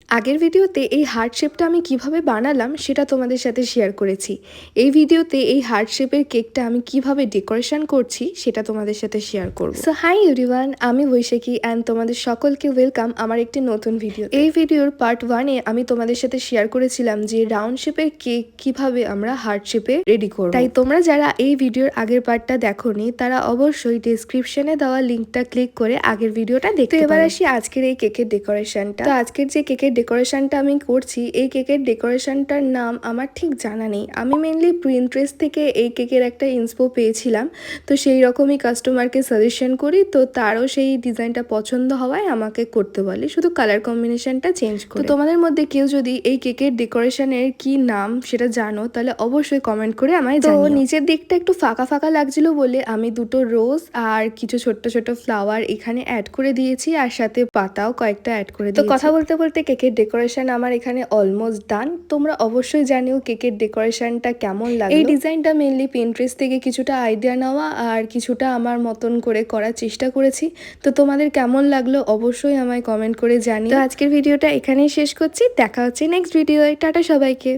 আগের ভিডিওতে এই হার্ট শেপটা আমি কিভাবে বানালাম সেটা তোমাদের সাথে শেয়ার করেছি। এই ভিডিওতে এই হার্ট শেপের কেকটা আমি কিভাবে ডেকোরেশন করছি সেটা তোমাদের সাথে শেয়ার করব। সো হাই এভরিওয়ান, আমি বৈশাখী অ্যান্ড তোমাদের সকলকে ওয়েলকাম আমার একটি নতুন ভিডিও। এই ভিডিওর পার্ট 1-এ আমি তোমাদের সাথে শেয়ার করেছিলাম যে রাউন্ড শেপের কেক কিভাবে আমরা হার্ট শেপে রেডি করব। তাই তোমরা যারা এই ভিডিওর আগের পার্টটা দেখোনি তারা অবশ্যই ডেসক্রিপশনে দেওয়া লিঙ্কটা ক্লিক করে আগের ভিডিওটা দেখতে পারো। এবার আসি আজকের এই কেকের ডেকোরেশনটা। তো আজকের যে কেকের ডেকোরেশনটা আমি করছি, এই কেকের ডেকোরেশনটার নাম আমার ঠিক জানা নেই। আমি মেনলি প্রিন্টারেস্ট থেকে এই কেকের একটা ইন্সপো পেয়েছিলাম, তো সেই রকমই কাস্টমারকে সাজেশন করি, তো তারও সেই ডিজাইনটা পছন্দ হওয়ায় আমাকে করতে বলে, শুধু কালার কম্বিনেশনটা চেঞ্জ করে। তো তোমাদের মধ্যে কেউ যদি এই কেকের ডেকোরেশনের কি নাম সেটা জানো তাহলে অবশ্যই কমেন্ট করে আমায় জানিও। তো নিচের দিকটা একটু ফাঁকা ফাঁকা লাগছিল বলে আমি দুটো রোজ আর কিছু ছোট্ট ছোট্ট ফ্লাওয়ার এখানে অ্যাড করে দিয়েছি, আর সাথে পাতাও কয়েকটা অ্যাড করে দিয়েছি। তো কথা বলতে বলতে কেকের ডেকোরেশন আমার এখানে অলমোস্ট ডান। তোমরা অবশ্যই জানিও কেকের ডেকোরেশনটা কেমন লাগে। এই ডিজাইনটা মেনলি পিন্টারেস্ট থেকে কিছুটা আইডিয়া নেওয়া আর কিছুটা আমার মতন করে করার চেষ্টা করেছি। তো তোমাদের কেমন লাগলো অবশ্যই আমায় কমেন্ট করে জানিও। তো আজকের ভিডিওটা এখানেই শেষ করছি, দেখা হচ্ছে নেক্সট ভিডিওয়ে। টাটা সবাইকে।